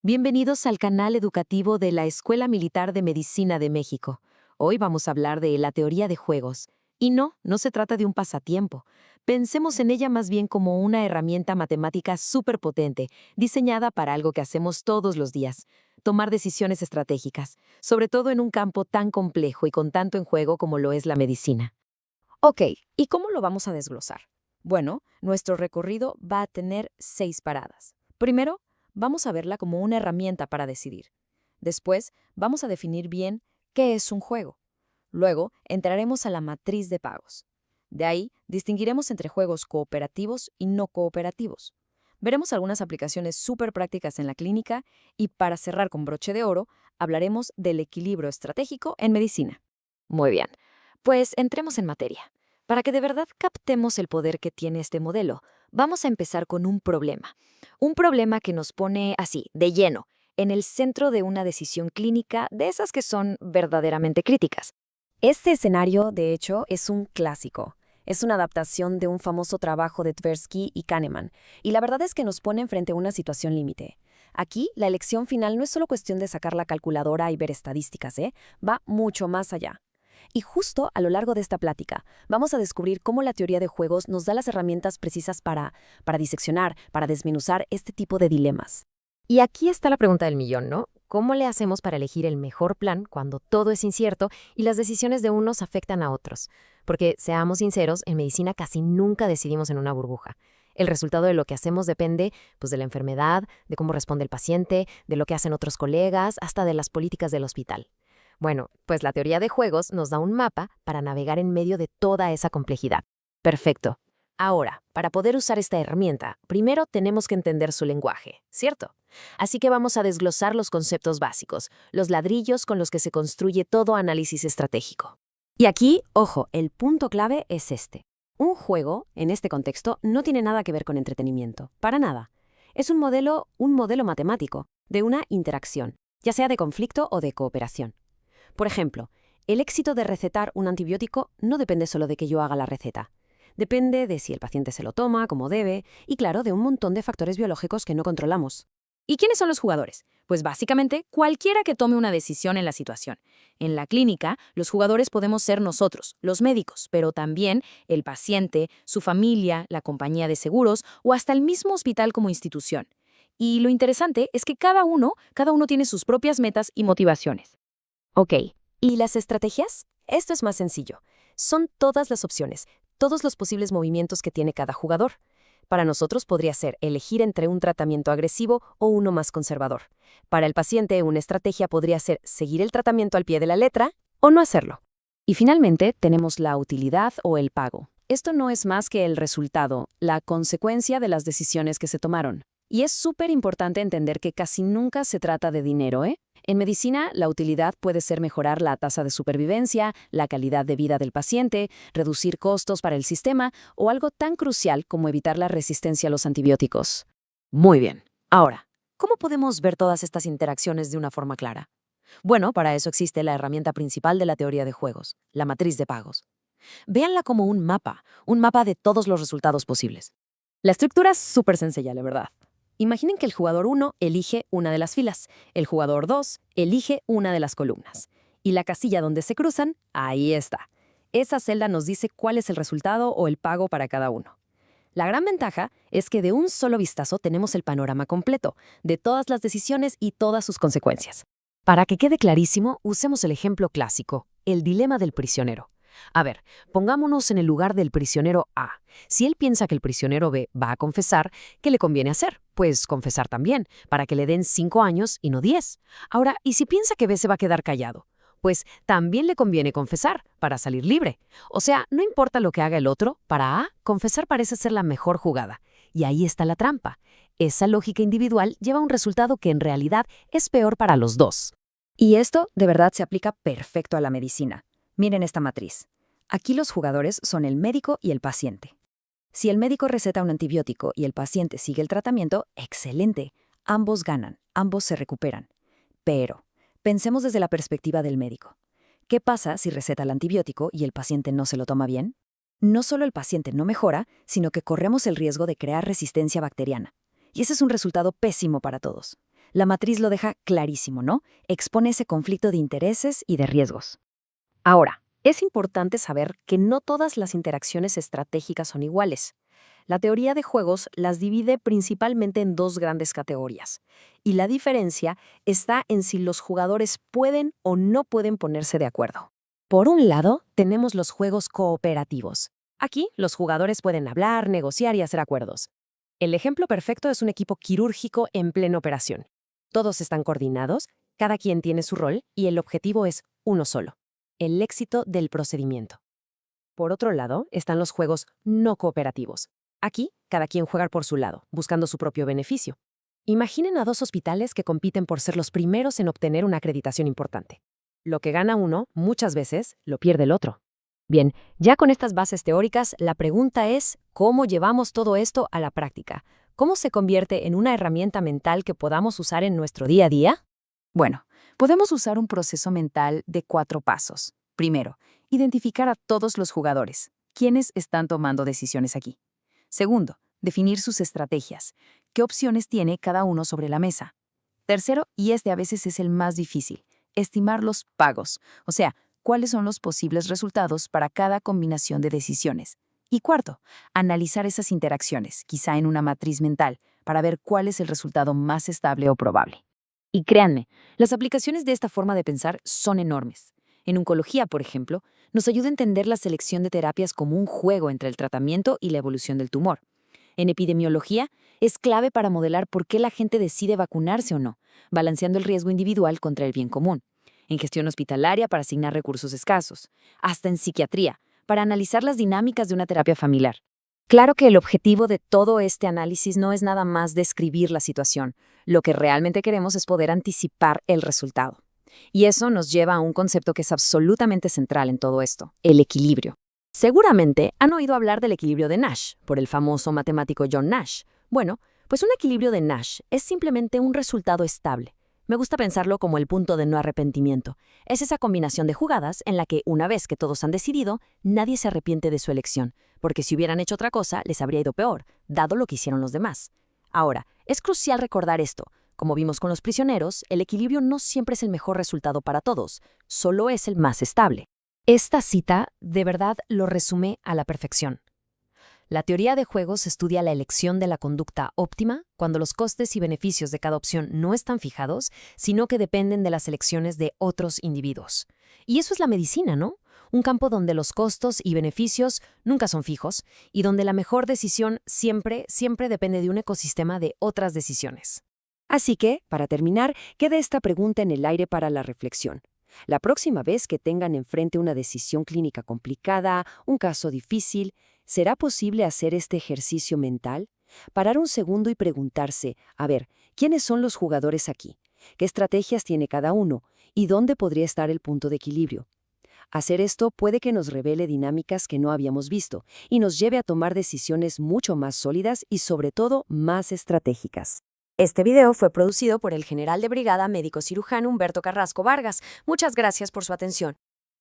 Bienvenidos al canal educativo de la Escuela Militar de Medicina de México. Hoy vamos a hablar de la teoría de juegos. Y no se trata de un pasatiempo. Pensemos en ella más bien como una herramienta matemática súper potente, diseñada para algo que hacemos todos los días: tomar decisiones estratégicas, sobre todo en un campo tan complejo y con tanto en juego como lo es la medicina. Ok, ¿y cómo lo vamos a desglosar? Bueno, nuestro recorrido va a tener 6 paradas. Primero, vamos a verla como una herramienta para decidir. Después, vamos a definir bien qué es un juego. Luego, entraremos a la matriz de pagos. De ahí, distinguiremos entre juegos cooperativos y no cooperativos. Veremos algunas aplicaciones súper prácticas en la clínica y, para cerrar con broche de oro, hablaremos del equilibrio estratégico en medicina. Muy bien, pues entremos en materia. Para que de verdad captemos el poder que tiene este modelo, vamos a empezar con un problema. Un problema que nos pone así, de lleno, en el centro de una decisión clínica de esas que son verdaderamente críticas. Este escenario, de hecho, es un clásico. Es una adaptación de un famoso trabajo de Tversky y Kahneman, y la verdad es que nos pone frente a una situación límite. Aquí, la elección final no es solo cuestión de sacar la calculadora y ver estadísticas, va mucho más allá. Y justo a lo largo de esta plática, vamos a descubrir cómo la teoría de juegos nos da las herramientas precisas para diseccionar, para desmenuzar este tipo de dilemas. Y aquí está la pregunta del millón, ¿no? ¿Cómo le hacemos para elegir el mejor plan cuando todo es incierto y las decisiones de unos afectan a otros? Porque, seamos sinceros, en medicina casi nunca decidimos en una burbuja. El resultado de lo que hacemos depende, pues, de la enfermedad, de cómo responde el paciente, de lo que hacen otros colegas, hasta de las políticas del hospital. Bueno, pues la teoría de juegos nos da un mapa para navegar en medio de toda esa complejidad. Perfecto. Ahora, para poder usar esta herramienta, primero tenemos que entender su lenguaje, ¿cierto? Así que vamos a desglosar los conceptos básicos, los ladrillos con los que se construye todo análisis estratégico. Y aquí, ojo, el punto clave es este. Un juego, en este contexto, no tiene nada que ver con entretenimiento, para nada. Es un modelo matemático, de una interacción, ya sea de conflicto o de cooperación. Por ejemplo, el éxito de recetar un antibiótico no depende solo de que yo haga la receta. Depende de si el paciente se lo toma, como debe, y claro, de un montón de factores biológicos que no controlamos. ¿Y quiénes son los jugadores? Pues básicamente cualquiera que tome una decisión en la situación. En la clínica, los jugadores podemos ser nosotros, los médicos, pero también el paciente, su familia, la compañía de seguros o hasta el mismo hospital como institución. Y lo interesante es que cada uno tiene sus propias metas y motivaciones. Ok, ¿y las estrategias? Esto es más sencillo. Son todas las opciones, todos los posibles movimientos que tiene cada jugador. Para nosotros podría ser elegir entre un tratamiento agresivo o uno más conservador. Para el paciente, una estrategia podría ser seguir el tratamiento al pie de la letra o no hacerlo. Y finalmente, tenemos la utilidad o el pago. Esto no es más que el resultado, la consecuencia de las decisiones que se tomaron. Y es súper importante entender que casi nunca se trata de dinero, ¿eh? En medicina, la utilidad puede ser mejorar la tasa de supervivencia, la calidad de vida del paciente, reducir costos para el sistema o algo tan crucial como evitar la resistencia a los antibióticos. Muy bien. Ahora, ¿cómo podemos ver todas estas interacciones de una forma clara? Bueno, para eso existe la herramienta principal de la teoría de juegos, la matriz de pagos. Véanla como un mapa de todos los resultados posibles. La estructura es súper sencilla, la verdad. Imaginen que el jugador 1 elige una de las filas, el jugador 2 elige una de las columnas. Y la casilla donde se cruzan, ahí está. Esa celda nos dice cuál es el resultado o el pago para cada uno. La gran ventaja es que de un solo vistazo tenemos el panorama completo, de todas las decisiones y todas sus consecuencias. Para que quede clarísimo, usemos el ejemplo clásico, el dilema del prisionero. A ver, pongámonos en el lugar del prisionero A. Si él piensa que el prisionero B va a confesar, ¿qué le conviene hacer? Pues confesar también, para que le den 5 años y no 10. Ahora, ¿y si piensa que B se va a quedar callado? Pues también le conviene confesar, para salir libre. O sea, no importa lo que haga el otro, para A, confesar parece ser la mejor jugada. Y ahí está la trampa. Esa lógica individual lleva a un resultado que en realidad es peor para los dos. Y esto de verdad se aplica perfecto a la medicina. Miren esta matriz. Aquí los jugadores son el médico y el paciente. Si el médico receta un antibiótico y el paciente sigue el tratamiento, excelente. Ambos ganan, ambos se recuperan. Pero, pensemos desde la perspectiva del médico. ¿Qué pasa si receta el antibiótico y el paciente no se lo toma bien? No solo el paciente no mejora, sino que corremos el riesgo de crear resistencia bacteriana. Y ese es un resultado pésimo para todos. La matriz lo deja clarísimo, ¿no? Expone ese conflicto de intereses y de riesgos. Ahora, es importante saber que no todas las interacciones estratégicas son iguales. La teoría de juegos las divide principalmente en dos grandes categorías, y la diferencia está en si los jugadores pueden o no pueden ponerse de acuerdo. Por un lado, tenemos los juegos cooperativos. Aquí, los jugadores pueden hablar, negociar y hacer acuerdos. El ejemplo perfecto es un equipo quirúrgico en plena operación. Todos están coordinados, cada quien tiene su rol y el objetivo es uno solo: el éxito del procedimiento. Por otro lado, están los juegos no cooperativos. Aquí, cada quien juega por su lado, buscando su propio beneficio. Imaginen a dos hospitales que compiten por ser los primeros en obtener una acreditación importante. Lo que gana uno, muchas veces, lo pierde el otro. Bien, ya con estas bases teóricas, la pregunta es, ¿cómo llevamos todo esto a la práctica? ¿Cómo se convierte en una herramienta mental que podamos usar en nuestro día a día? Bueno, podemos usar un proceso mental de 4 pasos. Primero, identificar a todos los jugadores. ¿Quiénes están tomando decisiones aquí? Segundo, definir sus estrategias. ¿Qué opciones tiene cada uno sobre la mesa? Tercero, y este a veces es el más difícil, estimar los pagos, o sea, cuáles son los posibles resultados para cada combinación de decisiones. Y cuarto, analizar esas interacciones, quizá en una matriz mental, para ver cuál es el resultado más estable o probable. Y créanme, las aplicaciones de esta forma de pensar son enormes. En oncología, por ejemplo, nos ayuda a entender la selección de terapias como un juego entre el tratamiento y la evolución del tumor. En epidemiología, es clave para modelar por qué la gente decide vacunarse o no, balanceando el riesgo individual contra el bien común. En gestión hospitalaria, para asignar recursos escasos. Hasta en psiquiatría, para analizar las dinámicas de una terapia familiar. Claro que el objetivo de todo este análisis no es nada más describir la situación. Lo que realmente queremos es poder anticipar el resultado. Y eso nos lleva a un concepto que es absolutamente central en todo esto: el equilibrio. Seguramente han oído hablar del equilibrio de Nash, por el famoso matemático John Nash. Bueno, pues un equilibrio de Nash es simplemente un resultado estable. Me gusta pensarlo como el punto de no arrepentimiento. Es esa combinación de jugadas en la que, una vez que todos han decidido, nadie se arrepiente de su elección, porque si hubieran hecho otra cosa, les habría ido peor, dado lo que hicieron los demás. Ahora, es crucial recordar esto. Como vimos con los prisioneros, el equilibrio no siempre es el mejor resultado para todos, solo es el más estable. Esta cita de verdad lo resume a la perfección. La teoría de juegos estudia la elección de la conducta óptima cuando los costes y beneficios de cada opción no están fijados, sino que dependen de las elecciones de otros individuos. Y eso es la medicina, ¿no? Un campo donde los costos y beneficios nunca son fijos y donde la mejor decisión siempre depende de un ecosistema de otras decisiones. Así que, para terminar, queda esta pregunta en el aire para la reflexión. La próxima vez que tengan enfrente una decisión clínica complicada, un caso difícil, ¿será posible hacer este ejercicio mental? Parar un segundo y preguntarse, a ver, ¿quiénes son los jugadores aquí? ¿Qué estrategias tiene cada uno? ¿Y dónde podría estar el punto de equilibrio? Hacer esto puede que nos revele dinámicas que no habíamos visto y nos lleve a tomar decisiones mucho más sólidas y, sobre todo, más estratégicas. Este video fue producido por el general de brigada médico cirujano Humberto Carrasco Vargas. Muchas gracias por su atención.